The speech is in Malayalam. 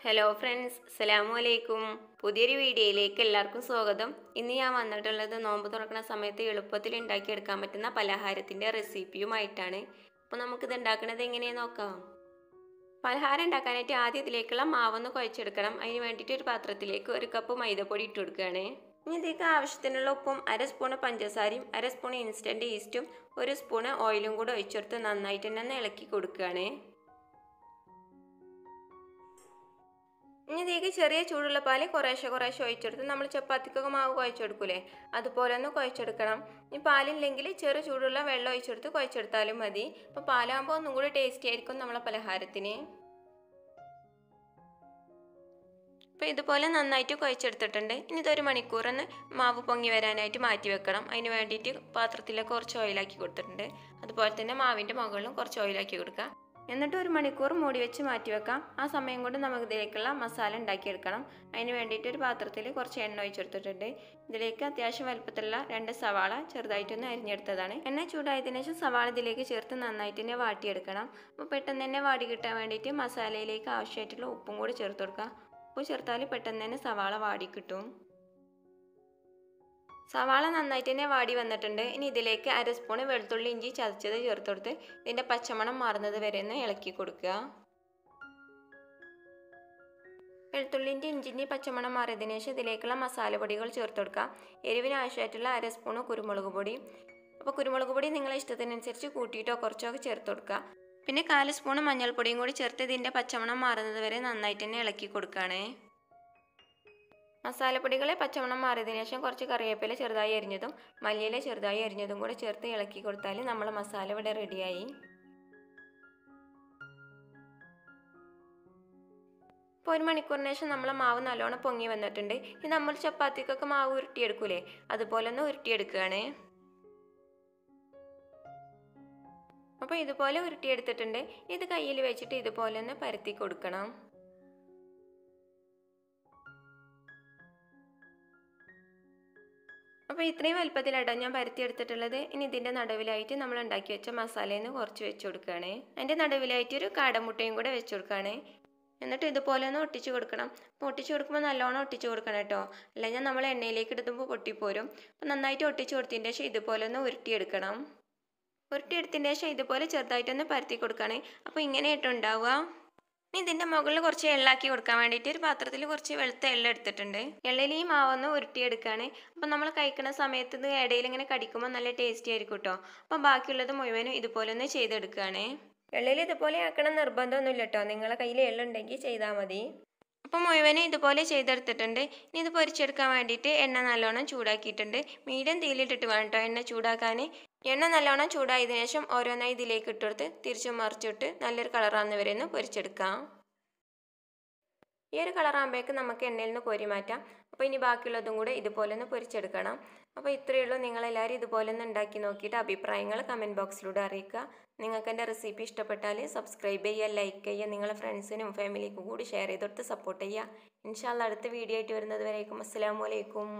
ഹലോ ഫ്രണ്ട്സ്, അസ്സലാമു പുതിയൊരു വീഡിയോയിലേക്ക് എല്ലാവർക്കും സ്വാഗതം. ഇന്ന് ഞാൻ വന്നിട്ടുള്ളത് നോമ്പ് തുറക്കുന്ന സമയത്ത് എളുപ്പത്തിൽ ഉണ്ടാക്കിയെടുക്കാൻ പറ്റുന്ന പലഹാരത്തിൻ്റെ റെസിപ്പിയുമായിട്ടാണ്. അപ്പോൾ നമുക്കിത് ഉണ്ടാക്കുന്നത് എങ്ങനെയാണെന്ന് നോക്കാം. പലഹാരം ഉണ്ടാക്കാനായിട്ട് ആദ്യം ഇതിലേക്കുള്ള മാവൊന്ന് കുഴച്ചെടുക്കണം. അതിന് വേണ്ടിയിട്ട് ഒരു പാത്രത്തിലേക്ക് 1 കപ്പ് മൈദപ്പൊടി ഇട്ട് കൊടുക്കുകയാണ്. ഇനി ഇതിലേക്ക് ആവശ്യത്തിനുള്ള ഉപ്പും 1 സ്പൂണ് പഞ്ചസാരയും 1 സ്പൂൺ ഇൻസ്റ്റൻറ്റ് ഈസ്റ്റും 1 സ്പൂണ് ഓയിലും കൂടെ ഒഴിച്ചെടുത്ത് നന്നായിട്ട് തന്നെ ഇളക്കി കൊടുക്കുകയാണ്. ഇനി ഇതിലേക്ക് ചെറിയ ചൂടുള്ള പാല് കുറേശ്ശെ ഒഴിച്ചെടുത്ത് നമ്മൾ ചപ്പാത്തിക്കൊക്കെ മാവ് കുഴച്ചെടുക്കൂലേ, അതുപോലെ ഒന്ന് കുഴച്ചെടുക്കണം. ഇനി പാലില്ലെങ്കിൽ ചെറു ചൂടുള്ള വെള്ളം ഒഴിച്ചെടുത്ത് കുഴച്ചെടുത്താലും മതി. അപ്പോൾ പാലാകുമ്പോൾ ഒന്നും കൂടി ടേസ്റ്റി ആയിരിക്കും നമ്മളെ പലഹാരത്തിന്. അപ്പോൾ ഇതുപോലെ നന്നായിട്ട് കുഴച്ചെടുത്തിട്ടുണ്ട്. ഇനി ഇതൊരു മണിക്കൂറിന് മാവ് പൊങ്ങി വരാനായിട്ട് മാറ്റി വെക്കണം. അതിന് വേണ്ടിയിട്ട് പാത്രത്തിലേക്ക് കുറച്ച് ഓയിലാക്കി കൊടുത്തിട്ടുണ്ട്. അതുപോലെ തന്നെ മാവിൻ്റെ മുകളിലും കുറച്ച് ഓയിലാക്കി കൊടുക്കുക. എന്നിട്ട് 1 മണിക്കൂർ മൂടി വെച്ച് മാറ്റി വെക്കാം. ആ സമയം കൊണ്ട് നമുക്ക് ഇതിലേക്കുള്ള മസാല ഉണ്ടാക്കിയെടുക്കണം. അതിന് വേണ്ടിയിട്ട് ഒരു പാത്രത്തിൽ കുറച്ച് എണ്ണ ഒഴിച്ചെടുത്തിട്ടുണ്ട്. ഇതിലേക്ക് അത്യാവശ്യം വലുപ്പത്തിലുള്ള 2 സവാള ചെറുതായിട്ടൊന്ന് അരിഞ്ഞെടുത്തതാണ്. എണ്ണ ചൂടായതിനു ശേഷം സവാള ഇതിലേക്ക് ചേർത്ത് നന്നായിട്ട് തന്നെ വാട്ടിയെടുക്കണം. അപ്പോൾ പെട്ടെന്ന് തന്നെ വാടി കിട്ടാൻ വേണ്ടിയിട്ട് മസാലയിലേക്ക് ആവശ്യമായിട്ടുള്ള ഉപ്പും കൂടി ചേർത്ത് കൊടുക്കുക. ഉപ്പ് ചേർത്താൽ പെട്ടെന്ന് തന്നെ സവാള വാടി കിട്ടും. സവാള നന്നായിട്ട് തന്നെ വാടി വന്നിട്ടുണ്ട്. ഇനി ഇതിലേക്ക് 1 സ്പൂൺ വെളുത്തുള്ളി ഇഞ്ചി ചതച്ചത് ചേർത്ത് കൊടുത്ത് ഇതിൻ്റെ പച്ചമണം മാറുന്നത് വരെ ഒന്ന് ഇളക്കി കൊടുക്കുക. വെളുത്തുള്ളിൻ്റെ ഇഞ്ചിൻ്റെ പച്ചമണം മാറിയതിനു ശേഷം ഇതിലേക്കുള്ള മസാലപ്പൊടികൾ ചേർത്ത് കൊടുക്കുക. എരിവിന് ആവശ്യമായിട്ടുള്ള 1 സ്പൂൺ കുരുമുളക് പൊടി. അപ്പോൾ കുരുമുളക് പൊടി നിങ്ങളെ ഇഷ്ടത്തിനനുസരിച്ച് കൂട്ടിയിട്ടോ കുറച്ചോ ചേർത്ത് കൊടുക്കുക. പിന്നെ 1/4 സ്പൂൺ മഞ്ഞൾപ്പൊടിയും കൂടി ചേർത്ത് ഇതിൻ്റെ പച്ചമണം മാറുന്നത് വരെ നന്നായിട്ട് തന്നെ ഇളക്കി കൊടുക്കുകയാണ്. മസാലപ്പൊടികളെ പച്ചമണം മാറിയതിനു ശേഷം കുറച്ച് കറിവേപ്പില ചെറുതായി അരിഞ്ഞതും മല്ലിയില ചെറുതായി അരിഞ്ഞതും കൂടെ ചേർത്ത് ഇളക്കി കൊടുത്താൽ നമ്മൾ മസാല ഇവിടെ റെഡിയായി. ഇപ്പോൾ 1 മണിക്കൂറിന് ശേഷം നമ്മളെ മാവ് നല്ലോണം പൊങ്ങി വന്നിട്ടുണ്ട്. ഇനി നമ്മൾ ചപ്പാത്തിക്കൊക്കെ മാവ് ഉരുട്ടിയെടുക്കൂലേ, അതുപോലെ ഒന്ന് ഉരുട്ടിയെടുക്കുകയാണ്. അപ്പോൾ ഇതുപോലെ ഉരുട്ടിയെടുത്തിട്ടുണ്ട്. ഇത് കയ്യിൽ വെച്ചിട്ട് ഇതുപോലെ ഒന്ന് പരത്തി കൊടുക്കണം. അപ്പോൾ ഇത്രയും വലുപ്പത്തിലായിട്ടാണ് ഞാൻ പരത്തിയെടുത്തിട്ടുള്ളത്. ഇനി ഇതിൻ്റെ നടുവിലായിട്ട് നമ്മൾ ഉണ്ടാക്കി വെച്ച മസാലയിൽ നിന്ന് കുറച്ച് വെച്ച് കൊടുക്കുകയാണ്. അതിൻ്റെ നടുവിലായിട്ട് ഒരു കാടമുട്ടയും കൂടെ വെച്ച് കൊടുക്കുകയാണ്. എന്നിട്ട് ഇതുപോലെ ഒന്ന് ഒട്ടിച്ച് കൊടുക്കണം. അപ്പോൾ ഒട്ടിച്ച് കൊടുക്കുമ്പോൾ നല്ലോണം ഒട്ടിച്ച് കൊടുക്കണം കേട്ടോ, അല്ലെങ്കിൽ നമ്മൾ എണ്ണയിലേക്ക് ഇടുമ്പോൾ പൊട്ടിപ്പോരും. അപ്പോൾ നന്നായിട്ട് ഒട്ടിച്ച് കൊടുത്തതിൻ്റെ ശേഷം ഇതുപോലെ ഒന്ന് ഉരുട്ടിയെടുക്കണം. ഉരുട്ടിയെടുത്തതിൻ്റെ ശേഷം ഇതുപോലെ ചെറുതായിട്ടൊന്ന് പരത്തി കൊടുക്കുകയാണ്. അപ്പോൾ ഇങ്ങനെയായിട്ടുണ്ടാവുക. ഇനി ഇതിൻ്റെ മുകളിൽ കുറച്ച് എള്ളാക്കി കൊടുക്കാൻ വേണ്ടിയിട്ട് ഒരു പാത്രത്തിൽ കുറച്ച് വെളുത്ത എള്ള എടുത്തിട്ടുണ്ട്. എള്ളയിൽ ഈ മാവൊന്ന് ഉരുട്ടിയെടുക്കുകയാണ്. അപ്പോൾ നമ്മൾ കഴിക്കുന്ന സമയത്ത് ഇത് ഇടയിൽ ഇങ്ങനെ കടിക്കുമ്പോൾ നല്ല ടേസ്റ്റി ആയിരിക്കും കേട്ടോ. അപ്പം ബാക്കിയുള്ളത് മുഴുവനും ഇതുപോലെ ഒന്ന് ചെയ്തെടുക്കുകയാണ്. എള്ളയിൽ ഇതുപോലെ ആക്കണം നിർബന്ധമൊന്നുമില്ല കേട്ടോ, നിങ്ങളെ കയ്യിൽ എള്ളുണ്ടെങ്കിൽ ചെയ്താൽ മതി. അപ്പോൾ മുഴുവനും ഇതുപോലെ ചെയ്തെടുത്തിട്ടുണ്ട്. ഇനി ഇത് പൊരിച്ചെടുക്കാൻ വേണ്ടിയിട്ട് എണ്ണ നല്ലോണം ചൂടാക്കിയിട്ടുണ്ട്. മീഡിയം തീയിലിട്ടിട്ട് വേണം കേട്ടോ എണ്ണ ചൂടാക്കാൻ. എണ്ണ നല്ലോണം ചൂടായതിനു ശേഷം ഓരോന്നായി ഇതിലേക്ക് ഇട്ടുകൊടുത്ത് തിരിച്ചും മറിച്ചിട്ട് നല്ലൊരു കളറാകുന്ന വരെ ഒന്ന് പൊരിച്ചെടുക്കാം. ഈ ഒരു കളറാകുമ്പോഴേക്ക് നമുക്ക് എണ്ണയിൽ നിന്ന് കോരി മാറ്റാം. അപ്പോൾ ഇനി ബാക്കിയുള്ളതും കൂടെ ഇതുപോലെ ഒന്ന് പൊരിച്ചെടുക്കണം. അപ്പോൾ ഇത്രയേ ഉള്ളൂ. നിങ്ങളെല്ലാവരും ഇതുപോലെ ഒന്ന് ഉണ്ടാക്കി നോക്കിയിട്ട് അഭിപ്രായങ്ങൾ കമൻറ്റ് ബോക്സിലൂടെ അറിയിക്കുക. നിങ്ങൾക്ക് എൻ്റെ റെസിപ്പി ഇഷ്ടപ്പെട്ടാൽ സബ്സ്ക്രൈബ് ചെയ്യുക, ലൈക്ക് ചെയ്യുക, നിങ്ങളുടെ ഫ്രണ്ട്സിനും ഫാമിലിക്കും കൂടി ഷെയർ ചെയ്ത് കൊടുത്ത് സപ്പോർട്ട് ചെയ്യുക. ഇൻഷാ അല്ലാഹ് അടുത്ത വീഡിയോ ആയിട്ട് വരുന്നത് വരേക്കും അസ്സലാമു അലൈക്കും.